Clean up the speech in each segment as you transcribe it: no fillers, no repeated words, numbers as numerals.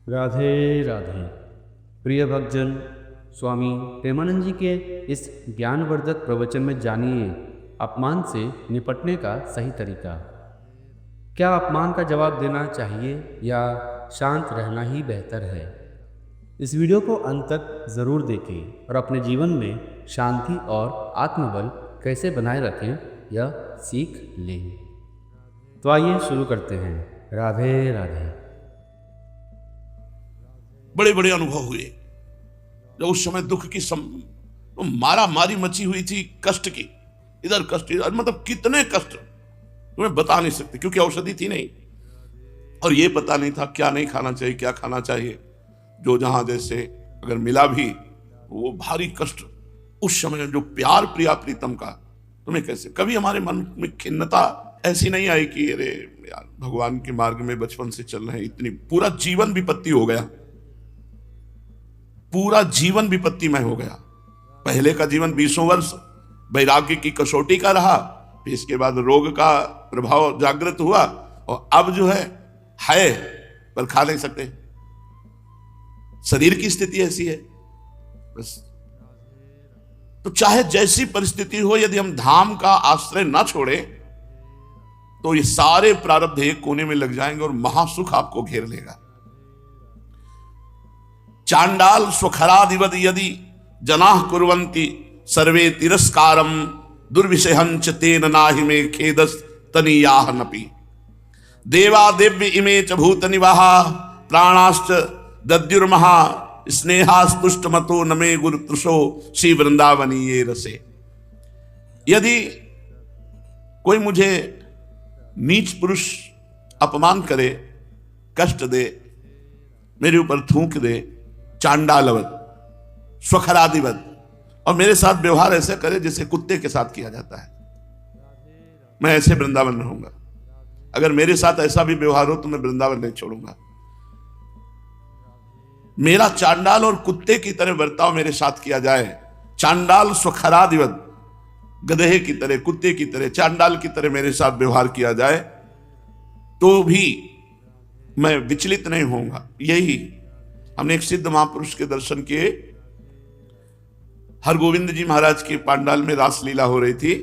राधे राधे। प्रिय भक्तजन, स्वामी प्रेमानंद जी के इस ज्ञानवर्धक प्रवचन में जानिए अपमान से निपटने का सही तरीका। क्या अपमान का जवाब देना चाहिए या शांत रहना ही बेहतर है? इस वीडियो को अंत तक ज़रूर देखें और अपने जीवन में शांति और आत्मबल कैसे बनाए रखें यह सीख लें। तो आइए शुरू करते हैं। राधे राधे। बड़े बड़े अनुभव हुए जब उस समय दुख की तो मारा मारी मची हुई थी, कष्ट की, इधर कष्ट इधर, मतलब कितने कष्ट तुम्हें बता नहीं सकते, क्योंकि औषधि थी नहीं और ये पता नहीं था क्या नहीं खाना चाहिए, क्या खाना चाहिए। जो जहां जैसे अगर मिला भी वो भारी कष्ट। उस समय जो प्यार प्रिया प्रीतम का, तुम्हें कैसे कभी हमारे मन में खिन्नता ऐसी नहीं आई कि अरे यार भगवान के मार्ग में बचपन से चल रहे हैं, इतनी पूरा जीवन विपत्ति हो गया, पूरा जीवन विपत्तिमय हो गया। पहले का जीवन 20 वर्ष वैराग्य की कसौटी का रहा, फिर इसके बाद रोग का प्रभाव जागृत हुआ और अब जो है पर खा नहीं सकते। शरीर की स्थिति ऐसी है बस। तो चाहे जैसी परिस्थिति हो, यदि हम धाम का आश्रय न छोड़े तो ये सारे प्रारब्ध एक कोने में लग जाएंगे और महासुख आपको घेर लेगा। चांडाल स्वखरादिवद यदि जनाः कुर्वन्ति सर्वे तिरस्कारम दुर्विषहंच तेन नाहि मे खेदस् तनीयाः नपि देवा देव्य इमे च भूतनिवाः प्राणाश्च दद्युर्महा स्नेहास्तुष्टमतो न मे गुरुतृषो श्री वृंदावनीये रसे। यदि कोई मुझे नीच पुरुष अपमान करे, कष्ट दे, मेरे ऊपर थूक दे, चांडालवत स्वखरादिवत, और मेरे साथ व्यवहार ऐसे करे जैसे कुत्ते के साथ किया जाता है, मैं ऐसे वृंदावन में रहूंगा। अगर मेरे साथ ऐसा भी व्यवहार हो तो मैं वृंदावन नहीं छोड़ूंगा। मेरा चांडाल और कुत्ते की तरह बर्ताव मेरे साथ किया जाए, चांडाल स्वखरादिवत, गधे की तरह, कुत्ते की तरह, चांडाल की तरह मेरे साथ व्यवहार किया जाए तो भी मैं विचलित नहीं होऊंगा। यही हमने एक सिद्ध महापुरुष के दर्शन किए। हरगोविंद जी महाराज के पांडाल में रासलीला हो रही थी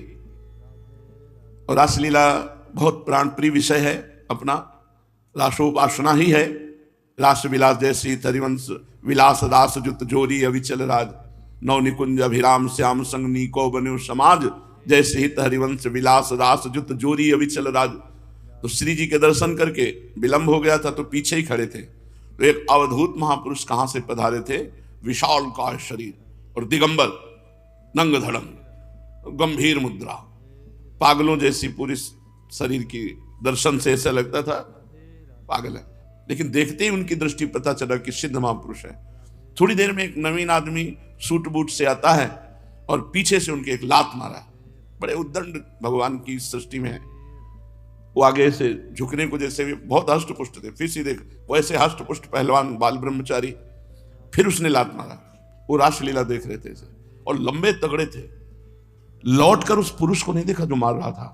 और रासलीला बहुत प्राण प्रिय विषय है अपना, रासोपासना ही है। रास विलास जैसी हरिवंश विलास रास जुत जोरी अविचल राज नव निकुंज अभिराम श्याम संग नीको बन्यो समाज जैसे हित हरिवंश विलास रास जुत जोरी अविचल राज। तो श्री जी के दर्शन करके विलंब हो गया था तो पीछे ही खड़े थे। तो एक अवधूत महापुरुष कहां से पधारे थे, विशाल का शरीर और दिगंबर, नंग धड़ंग, गंभीर मुद्रा, पागलों जैसी पूरी शरीर की, दर्शन से ऐसा लगता था पागल है, लेकिन देखते ही उनकी दृष्टि पता चला कि सिद्ध महापुरुष है। थोड़ी देर में एक नवीन आदमी सूट बूट से आता है और पीछे से उनके एक लात मारा। बड़े उद्दंड भगवान की सृष्टि में है, वो आगे से झुकने को जैसे भी बहुत हष्ट पुष्ट थे, फिर सीधे वैसे हष्ट पुष्ट पहलवान बाल ब्रह्मचारी, फिर उसने लात मारा। वो रासलीला देख रहे थे और लंबे तगड़े थे। लौटकर उस पुरुष को नहीं देखा जो मार रहा था,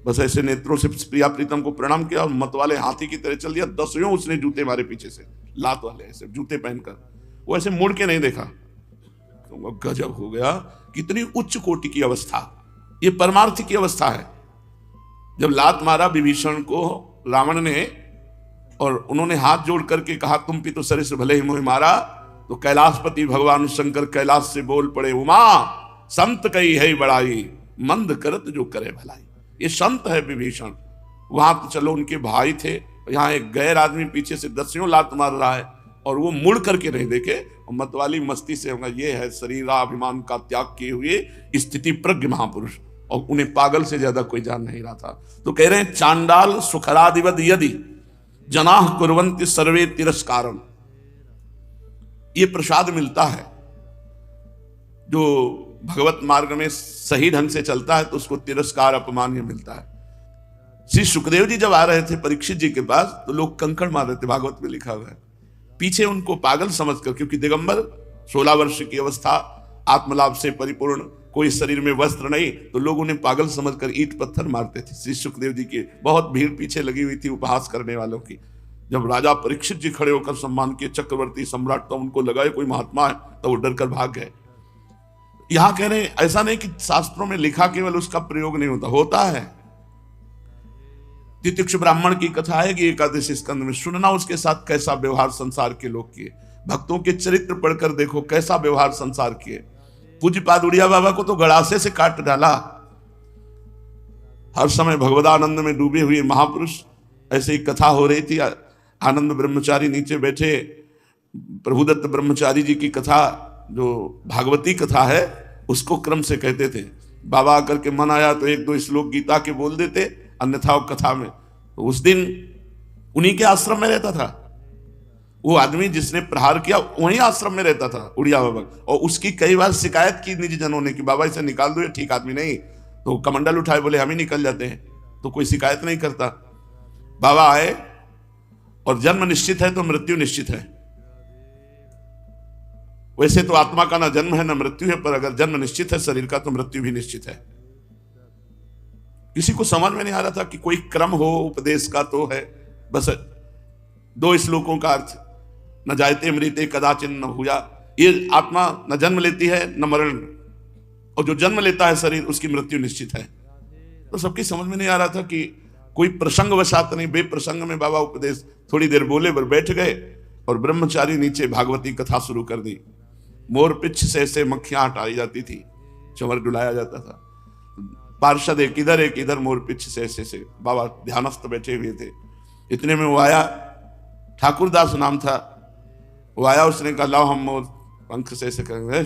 बस ऐसे नेत्रों से प्रिया प्रीतम को प्रणाम किया और मतवाले हाथी की तरह चल दिया। 10 उसने जूते मारे पीछे से, लात वाले ऐसे जूते पहनकर, वो ऐसे मुड़ के नहीं देखा। तो गजब हो गया, कितनी उच्च कोटि की अवस्था, ये परमार्थ की अवस्था है। जब लात मारा विभीषण को रावण ने और उन्होंने हाथ जोड़ करके कहा तुम भी तो सरिस भले ही मोहि मारा, तो कैलाशपति भगवान शंकर कैलाश से बोल पड़े, उमा संत कई है बड़ाई मंद करत जो करे भलाई। ये संत है विभीषण। वहां तो चलो उनके भाई थे, यहाँ एक गैर आदमी पीछे से 10 लात मार रहा है और वो मुड़ करके नहीं देखे और मतवाली मस्ती से होगा। ये है शरीराभिमान का त्याग किए हुए स्थिति प्रज्ञ महापुरुष, और उन्हें पागल से ज्यादा कोई जान नहीं रहा था। तो कह रहे हैं चांडाल सुखरादिवद यदि जनाः कुर्वन्ति सर्वे तिरस्कारम। ये प्रसाद मिलता है, जो भगवत मार्ग में सही ढंग से चलता है तो उसको तिरस्कार अपमान मिलता है। श्री सुखदेव जी जब आ रहे थे परीक्षित जी के पास तो लोग कंकड़ मार रहे थे, भागवत में लिखा हुआ है। पीछे उनको पागल समझकर, क्योंकि दिगंबर 16 वर्ष की अवस्था, आत्मलाभ से परिपूर्ण, कोई शरीर में वस्त्र नहीं, तो लोग उन्हें पागल समझकर ईंट पत्थर मारते थे। श्री सुखदेव जी की बहुत भीड़ पीछे लगी हुई थी उपहास करने वालों की। जब राजा परीक्षित जी खड़े होकर सम्मान किए, चक्रवर्ती सम्राट, तो उनको लगा कोई महात्मा है, तो वो डर कर भाग गए। यहां कह रहे हैं ऐसा नहीं कि शास्त्रों में लिखा केवल उसका प्रयोग नहीं होता है। तितिक्ष ब्राह्मण की कथा आएगी एकादश स्कंद में, सुनना उसके साथ कैसा व्यवहार संसार के लोग किए। भक्तों के चरित्र पढ़कर देखो कैसा व्यवहार संसार किए। पूज्यपाद उड़िया बाबा को तो गड़ासे से काट डाला। हर समय भगवदानंद में डूबे हुए महापुरुष। ऐसे ही कथा हो रही थी, आनंद ब्रह्मचारी नीचे बैठे, प्रभुदत्त ब्रह्मचारी जी की कथा जो भागवती कथा है उसको क्रम से कहते थे। बाबा आकर के मन आया तो एक दो श्लोक गीता के बोल देते, अन्यथा कथा में। तो उस दिन उन्हीं के आश्रम में रहता था वो आदमी जिसने प्रहार किया, वहीं आश्रम में रहता था उड़िया बाबा। और उसकी कई बार शिकायत की निज जनों ने कि बाबा इसे निकाल दो, ये ठीक आदमी नहीं। तो कमंडल उठाए बोले हम ही निकल जाते हैं, तो कोई शिकायत नहीं करता। बाबा आए और जन्म निश्चित है तो मृत्यु निश्चित है। वैसे तो आत्मा का ना जन्म है ना मृत्यु है, पर अगर जन्म निश्चित है शरीर का तो मृत्यु भी निश्चित है। किसी को समझ में नहीं आ रहा था कि कोई क्रम हो उपदेश का, तो है बस 2 श्लोकों का अर्थ, न जायते मृते कदाचिन न हुआ। ये आत्मा न जन्म लेती है न मरण, और जो जन्म लेता है शरीर उसकी मृत्यु निश्चित है। तो सबकी समझ में नहीं आ रहा था कि कोई प्रसंग वशात नहीं, बेप्रसंग में बाबा उपदेश थोड़ी देर बोले, पर बैठ गए और ब्रह्मचारी नीचे भागवती कथा शुरू कर दी। मोर पिछ से ऐसे मक्खियां हटाई जाती थी, चंवर डुलाया जाता था। पार्षद एक इधर मोर पिछ से ऐसे बाबा ध्यानस्थ बैठे हुए थे। इतने में वो आया, ठाकुरदास नाम था, वो आया, उसने कहा लाओ हम मोर पंख से ऐसे करेंगे।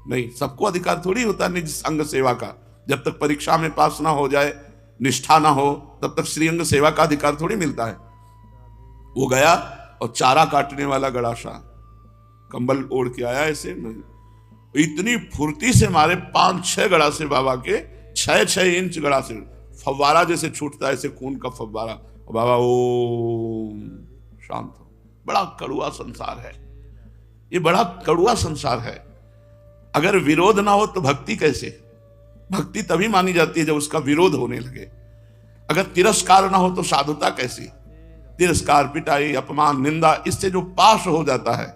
नहीं, सबको अधिकार थोड़ी होता निज संग सेवा का। जब तक परीक्षा में पास ना हो जाए, निष्ठा ना हो, तब तक श्रीअंग सेवा का अधिकार थोड़ी मिलता है। वो गया और चारा काटने वाला गड़ासा कंबल ओढ़ के आया ऐसे, इतनी फुर्ती से मारे 5-6 गड़ासे बाबा के, 6-6 इंच गड़ासे, फव्वारा जैसे छूटता है ऐसे खून का फव्वारा। और बाबा ओम शांत हो। बड़ा कड़ुआ संसार है ये, बड़ा कड़ुआ संसार है। अगर विरोध ना हो तो भक्ति कैसे? भक्ति तभी मानी जाती है जब उसका विरोध होने लगे। अगर तिरस्कार ना हो तो साधुता कैसी? तिरस्कार, पिटाई, अपमान, निंदा, इससे जो पास हो जाता है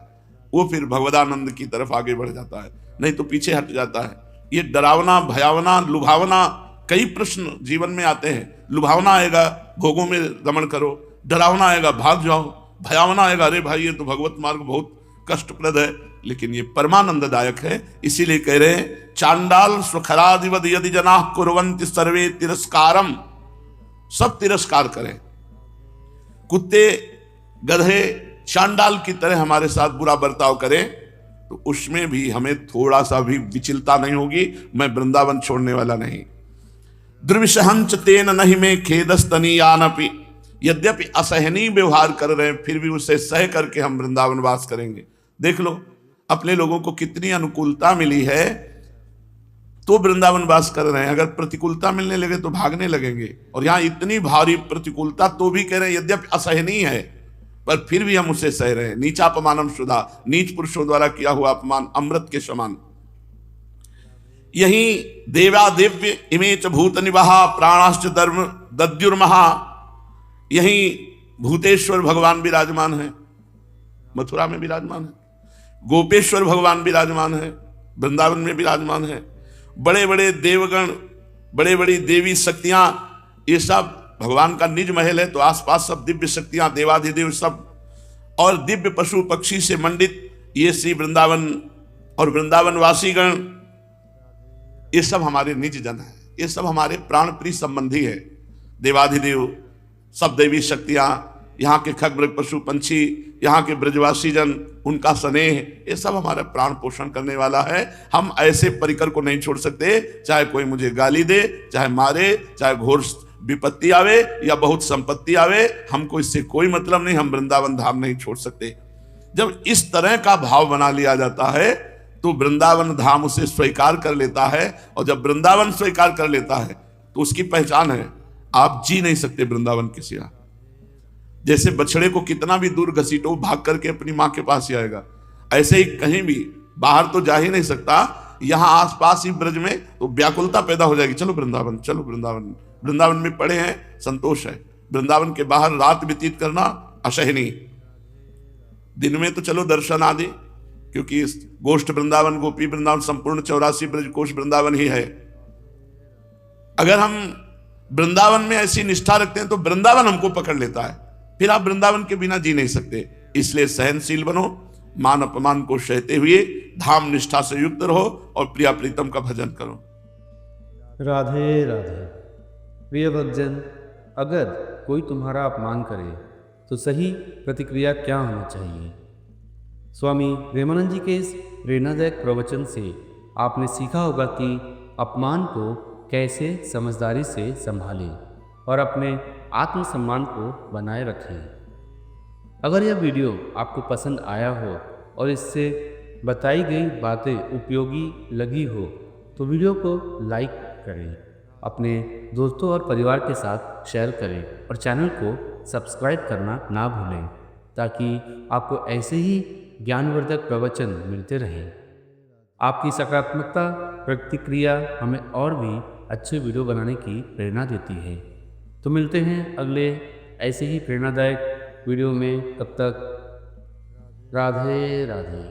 वो फिर भगवदानंद की तरफ आगे बढ़ जाता है, नहीं तो पीछे हट जाता है। ये डरावना, भयावना, लुभावना, कई प्रश्न जीवन में आते हैं। लुभावना आएगा, भोगों में रमण करो। डरावना आएगा, भाग जाओ। भयावना आएगा, अरे भाई ये तो भगवत मार्ग बहुत कष्टप्रद है। लेकिन ये परमानंददायक है। इसीलिए कह रहे हैं चांडाल स्वखरादिवद यदि जनाः कुर्वन्ति सर्वे तिरस्कारम, सब तिरस्कार करें। कुत्ते, गधे, चांडाल की तरह हमारे साथ बुरा बर्ताव करें तो उसमें भी हमें थोड़ा सा भी विचलता नहीं होगी। मैं वृंदावन छोड़ने वाला नहीं। द्रविशहंच तेन नहीं में खेदस्तनीयानपि, यद्यपि असहनीय व्यवहार कर रहे हैं फिर भी उसे सह करके हम वृंदावन वास करेंगे। देख लो अपने लोगों को कितनी अनुकूलता मिली है तो वृंदावन वास कर रहे हैं। अगर प्रतिकूलता मिलने लगे तो भागने लगेंगे। और यहां इतनी भारी प्रतिकूलता तो भी कह रहे हैं यद्यपि असहनीय है पर फिर भी हम उसे सह रहे हैं। नीचापमानम शुदा, नीच पुरुषों द्वारा किया हुआ अपमान अमृत के समान। यही देवा दिव्य इमेच भूत निवाहा प्राणाश्च धर्म दद्युर्महा, यही भूतेश्वर भगवान विराजमान है, मथुरा में विराजमान है। गोपेश्वर भगवान विराजमान है, वृंदावन में विराजमान है। बड़े बड़े देवगण, बड़े बड़ी देवी शक्तियां, ये सब भगवान का निज महल है। तो आसपास सब दिव्य शक्तियां, देवाधिदेव सब, और दिव्य पशु पक्षी से मंडित ये श्री वृंदावन और वृंदावन वासीगण, ये सब हमारे निज जन है। ये सब हमारे प्राण प्रिय संबंधी है। देवाधिदेव, सब देवी शक्तियां, यहाँ के खग मृग पशु पंछी, यहाँ के ब्रजवासी जन, उनका स्नेह, ये सब हमारा प्राण पोषण करने वाला है। हम ऐसे परिकर को नहीं छोड़ सकते, चाहे कोई मुझे गाली दे, चाहे मारे, चाहे घोर विपत्ति आवे या बहुत संपत्ति आवे, हमको इससे कोई मतलब नहीं। हम वृंदावन धाम नहीं छोड़ सकते। जब इस तरह का भाव बना लिया जाता है तो वृंदावन धाम उसे स्वीकार कर लेता है। और जब वृंदावन स्वीकार कर लेता है तो उसकी पहचान है, आप जी नहीं सकते वृंदावन के सिवा। जैसे बछड़े को कितना भी दूर घसीटो, भाग करके अपनी मां के पास ही आएगा, ऐसे ही कहीं भी बाहर तो जा ही नहीं सकता। यहां आसपास ही ब्रज में तो व्याकुलता पैदा हो जाएगी, चलो वृंदावन, चलो वृंदावन। वृंदावन में पड़े हैं, संतोष है। वृंदावन के बाहर रात व्यतीत करना असहनीय। दिन में तो चलो दर्शन आदि, क्योंकि गोष्ठ वृंदावन, गोपी वृंदावन, संपूर्ण 84 ब्रजकोश वृंदावन ही है। अगर हम वृंदावन में ऐसी निष्ठा रखते हैं तो वृंदावन हमको पकड़ लेता है, फिर आप वृंदावन के बिना जी नहीं सकते। इसलिए सहनशील बनो, मान अपमान को सहते हुए धाम निष्ठा से युक्त रहो और प्रिया प्रीतम का भजन करो। राधे राधे। प्रिय भक्तजन, अगर कोई तुम्हारा अपमान करे तो सही प्रतिक्रिया क्या होनी चाहिए? स्वामी प्रेमानंद जी के इस प्रेरणादायक प्रवचन से आपने सीखा होगा कि अपमान को कैसे समझदारी से संभालें और अपने आत्मसम्मान को बनाए रखें। अगर यह वीडियो आपको पसंद आया हो और इससे बताई गई बातें उपयोगी लगी हो तो वीडियो को लाइक करें, अपने दोस्तों और परिवार के साथ शेयर करें और चैनल को सब्सक्राइब करना ना भूलें, ताकि आपको ऐसे ही ज्ञानवर्धक प्रवचन मिलते रहें। आपकी सकारात्मकता प्रतिक्रिया हमें और भी अच्छे वीडियो बनाने की प्रेरणा देती है। तो मिलते हैं अगले ऐसे ही प्रेरणादायक वीडियो में। तब तक राधे राधे।